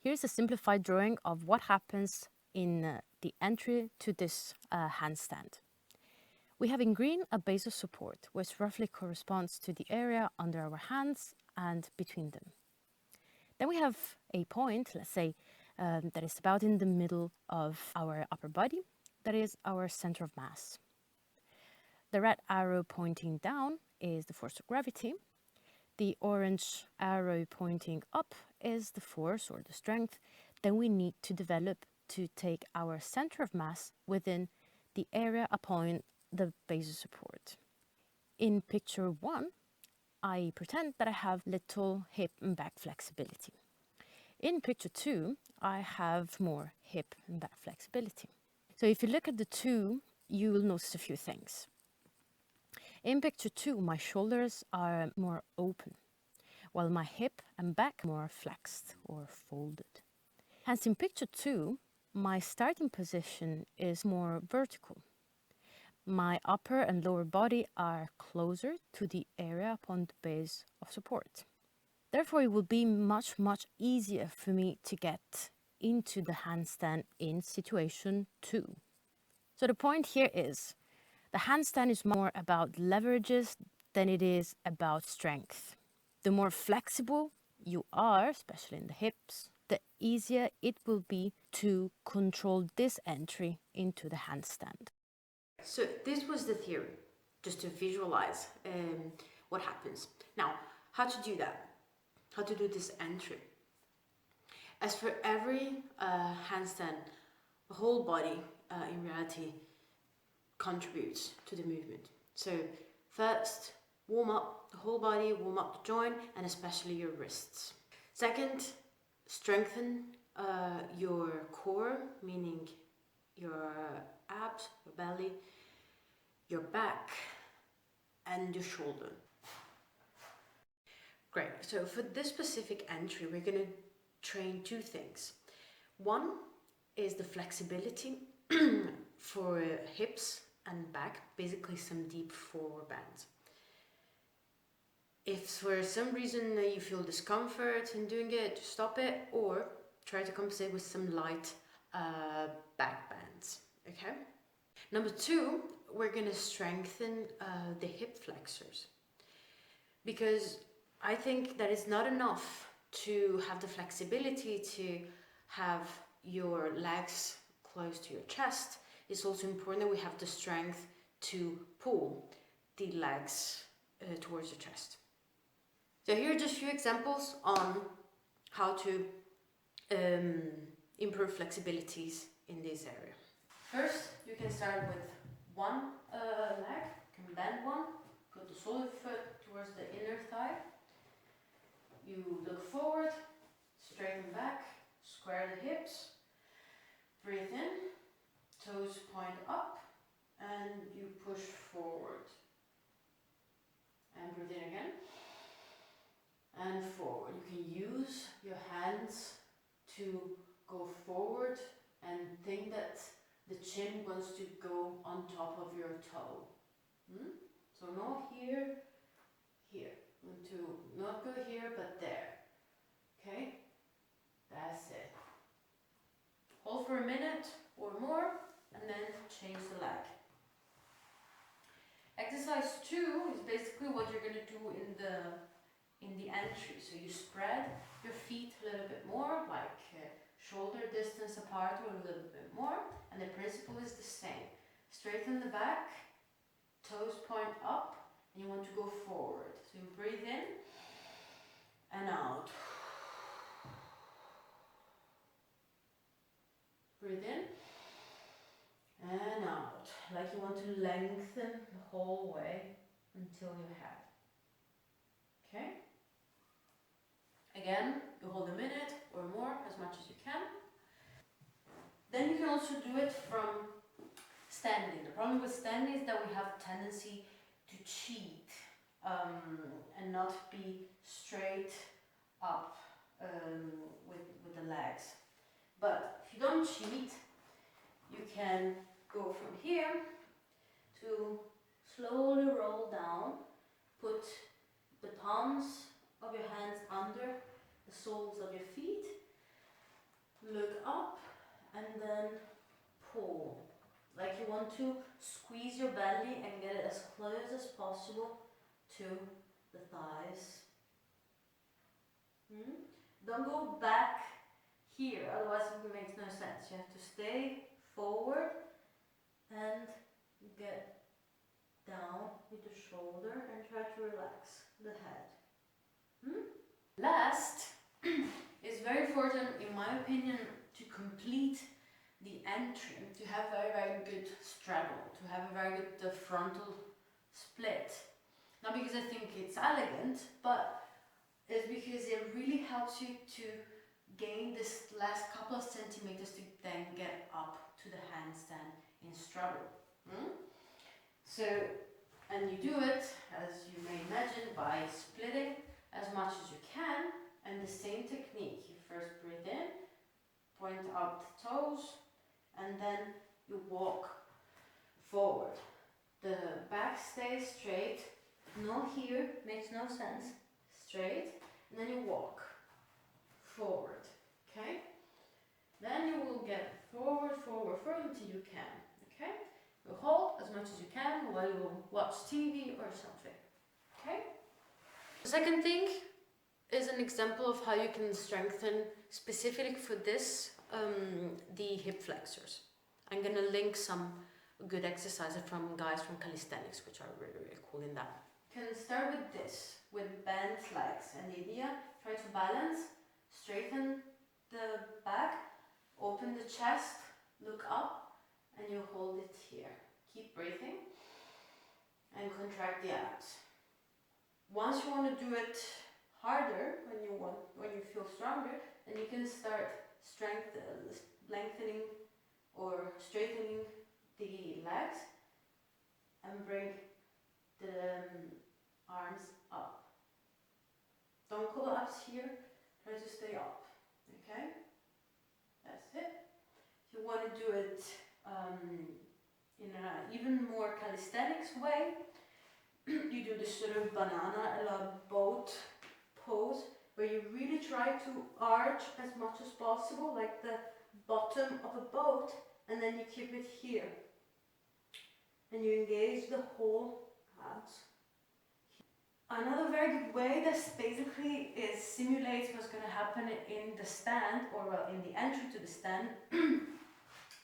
Here's a simplified drawing of what happens in the entry to this handstand. We have in green a base of support, which roughly corresponds to the area under our hands and between them. Then we have a point, let's say, that is about in the middle of our upper body, that is our center of mass. The red arrow pointing down is the force of gravity. The orange arrow pointing up is the force or the strength that we need to develop to take our center of mass within the area upon the base of support. In picture 1, I pretend that I have little hip and back flexibility. In picture 2, I have more hip and back flexibility. So if you look at the two, you will notice a few things. In picture 2, my shoulders are more open, while my hip and back are more flexed or folded. Hence, in picture 2, my starting position is more vertical. My upper and lower body are closer to the area upon the base of support. Therefore, it will be much easier for me to get into the handstand in situation 2. So the point here is, the handstand is more about leverages than it is about strength. The more flexible you are, especially in the hips, the easier it will be to control this entry into the handstand. So this was the theory, just to visualize what happens. Now, how to do that? How to do this entry? As for every handstand, the whole body in reality contributes to the movement. So first, warm up the whole body, warm up the joint, and especially your wrists. Second, strengthen your core, meaning your abs, your belly, your back, and your shoulder. Great, so for this specific entry, we're going to train two things. One is the flexibility for hips and back, basically some deep forward bends. If for some reason you feel discomfort in doing it, stop it or try to compensate with some light back bends, okay? Number 2, we're going to strengthen the hip flexors, because I think that it's not enough to have the flexibility to have your legs close to your chest. It's also important that we have the strength to pull the legs towards the chest. So here are just a few examples on how to improve flexibilities in this area. First, you can start with one leg, you can bend one, put the solid foot towards the inner thigh. You look forward, straighten back, square the hips, breathe in, toes point up, and you push forward. And breathe in again, and forward. You can use your hands to go forward and think that the chin wants to go on top of your toe. So not here, here. To not go here, but there. Okay? That's it. Hold for a minute or more, and then change the leg. Exercise 2 is basically what you're going to do in the entry. So you spread your feet a little bit more, like shoulder distance apart or a little bit more, and the principle is the same. Straighten the back, toes point up, and you want to go forward. So you breathe in and out. Breathe in and out, like you want to lengthen the whole way until your head. Okay? Again, you hold a minute or more, as much as you can. Then you can also do it from standing. The problem with standing is that we have a tendency to cheat and not be straight up with the legs. But if you don't cheat, you can go from here to slowly roll down, put the palms of your hands under the soles of your feet, look up, and then pull. Like you want to squeeze your belly and get it as close as possible to the thighs. Don't go back here, otherwise it makes no sense. You have to stay forward and get down with the shoulder and try to relax the head. Last, it's very important, in my opinion, to complete the entry, to have very good straddle, to have a very good frontal split. Not because I think it's elegant, but it's because it really helps you to gain this last couple of centimeters to then get up to the handstand in straddle. So, and you do it, as you may imagine, by splitting as much as you can, and the same technique. You first breathe in, point out the toes, and then you walk forward. The back stays straight, no here, makes no sense, straight, and then you walk forward, okay? Then you will get forward until you can, okay? You hold as much as you can while you watch TV or something, okay? The second thing is an example of how you can strengthen, specifically for this, the hip flexors. I'm gonna link some good exercises from guys from calisthenics, which are really cool in that. You can start with this, with bent legs, and the idea, try to balance, straighten the back, open the chest, look up, and you hold it here. Keep breathing and contract the abs. Once you want to do it harder, when you feel stronger, then you can start lengthening or straightening the legs and bring the arms up. Don't collapse here, try to stay up, okay? That's it. If you want to do it in an even more calisthenics way, you do this sort of banana boat pose, where you really try to arch as much as possible, like the bottom of a boat, and then you keep it here. And you engage the whole abs. Another very good way that basically simulates what's going to happen in the stand, or well, in the entry to the stand,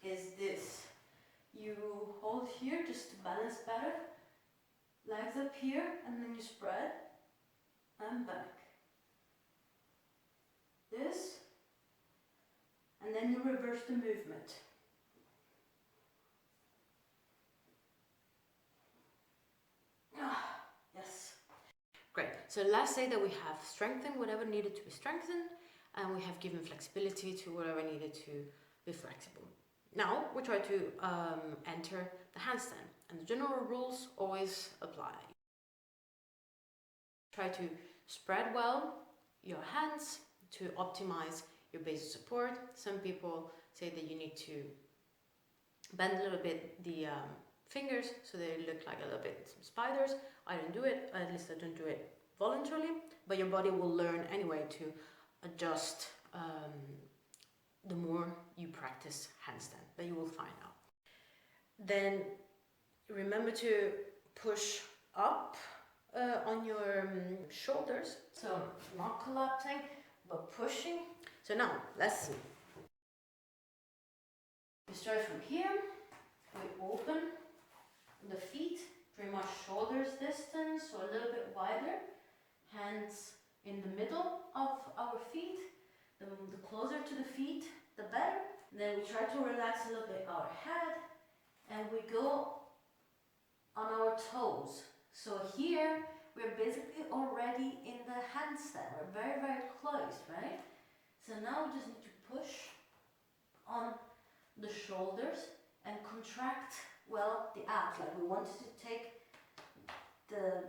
is this. You hold here just to balance better, legs up here, and then you spread and back. This, and then you reverse the movement. Yes. Great. So let's say that we have strengthened whatever needed to be strengthened, and we have given flexibility to whatever needed to be flexible. Now we try to enter the handstand, and the general rules always apply. Try to spread well your hands to optimize your base of support. Some people say that you need to bend a little bit the fingers so they look like a little bit spiders. I don't do it, at least I don't do it voluntarily, but your body will learn anyway to adjust the more you practice handstand, but you will find out. Then remember to push up on your shoulders, so not collapsing but pushing. So now let's see. We start from here, we open the feet pretty much shoulders distance, so a little bit wider, hands in the middle of our feet. The closer to the feet, the better. And then we try to relax a little bit our head, and we go on our toes. So here we're basically already in the handstand. We're very, very close, right? So now we just need to push on the shoulders and contract, well, the abs. Like we wanted to take the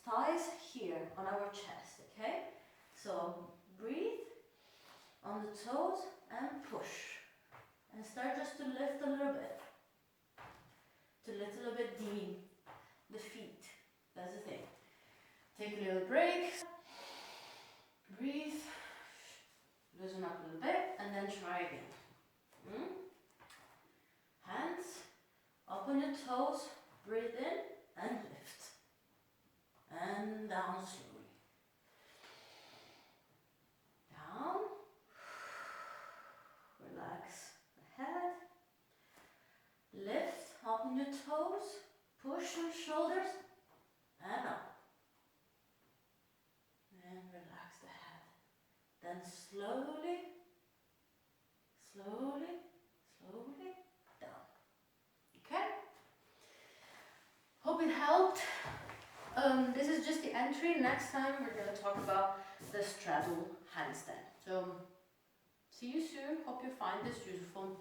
thighs here on our chest, okay? So breathe on the toes and push. And start just to lift a little bit. To lift a little bit the feet. That's the thing. Take a little break. Breathe. Loosen up a little bit. And then Hands up on your toes, breathe in and lift. And down slowly. Down. Relax the head. Lift up on your toes. Push your shoulders and up. And relax the head. Then slowly, slowly, slowly down. Okay? Hope it helped. This is just the entry. Next time we're going to talk about the straddle handstand. So see you soon. Hope you find this useful.